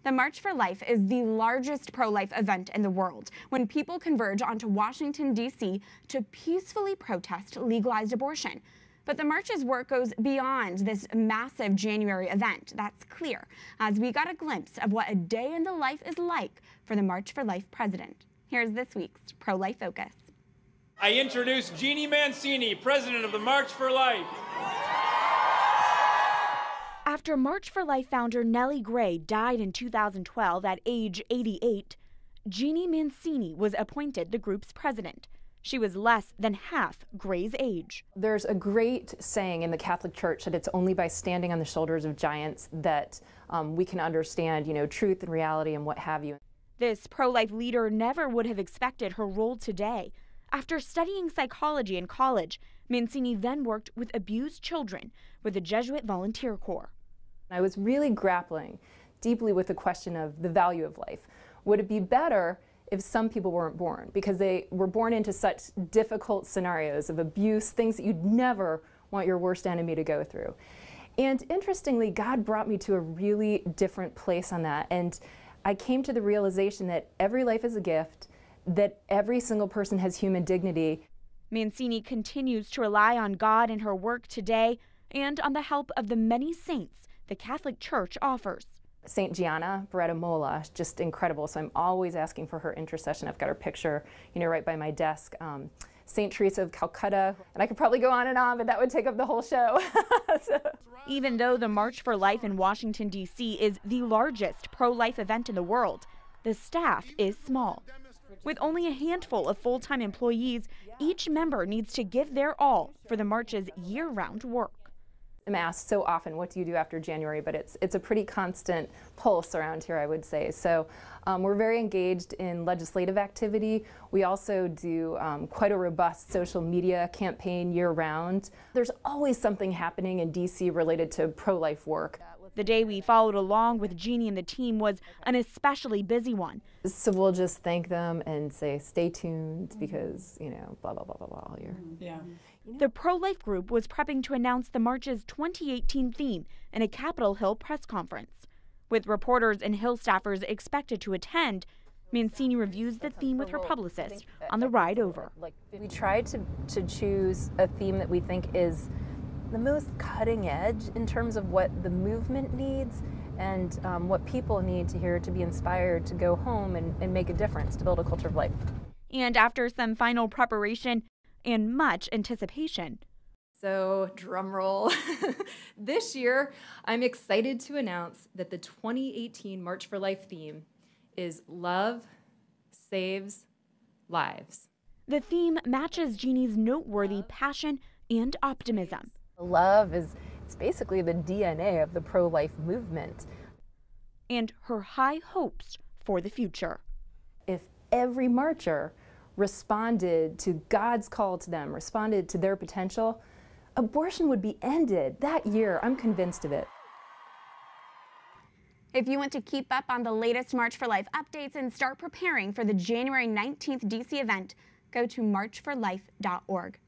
The March for Life is the largest pro-life event in the world when people converge onto Washington, D.C. to peacefully protest legalized abortion. But the march's work goes beyond this massive January event. That's clear, as we got a glimpse of what a day in the life is like for the March for Life president. Here's this week's Pro-Life Focus. I introduce Jeanne Mancini, president of the March for Life. After March for Life founder Nellie Gray died in 2012 at age 88, Jeanne Mancini was appointed the group's president. She was less than half Gray's age. There's a great saying in the Catholic Church that it's only by standing on the shoulders of giants that we can understand, truth and reality and what have you. This pro-life leader never would have expected her role today. After studying psychology in college, Mancini then worked with abused children with the Jesuit Volunteer Corps. I was really grappling deeply with the question of the value of life. Would it be better if some people weren't born because they were born into such difficult scenarios of abuse, things that you'd never want your worst enemy to go through? And interestingly, God brought me to a really different place on that. And I came to the realization that every life is a gift, that every single person has human dignity. Mancini continues to rely on God in her work today and on the help of the many saints the Catholic Church offers. St. Gianna Beretta Mola, just incredible. So I'm always asking for her intercession. I've got her picture, right by my desk. St. Teresa of Calcutta, and I could probably go on, but that would take up the whole show. Even though the March for Life in Washington, D.C. is the largest pro-life event in the world, the staff is small. With only a handful of full-time employees, each member needs to give their all for the march's year-round work. I'm asked so often, what do you do after January? But it's a pretty constant pulse around here, I would say. So we're very engaged in legislative activity. We also do quite a robust social media campaign year-round. There's always something happening in D.C. related to pro-life work. The day we followed along with Jeanne and the team was an especially busy one. So we'll just thank them and say, stay tuned because, blah, blah, blah, blah, blah all year. Yeah. The pro-life group was prepping to announce the march's 2018 theme in a Capitol Hill press conference. With reporters and Hill staffers expected to attend, Mancini reviews the theme with her publicist on the ride over. We tried to choose a theme that we think is the most cutting edge in terms of what the movement needs and what people need to hear to be inspired to go home and make a difference, to build a culture of life. And after some final preparation and much anticipation. So, drum roll. This year, I'm excited to announce that the 2018 March for Life theme is Love Saves Lives. The theme matches Jeanne's noteworthy passion and optimism. Love it's basically the DNA of the pro-life movement. And her high hopes for the future. If every marcher responded to God's call to them, responded to their potential, abortion would be ended that year. I'm convinced of it. If you want to keep up on the latest March for Life updates and start preparing for the January 19th DC event, go to marchforlife.org.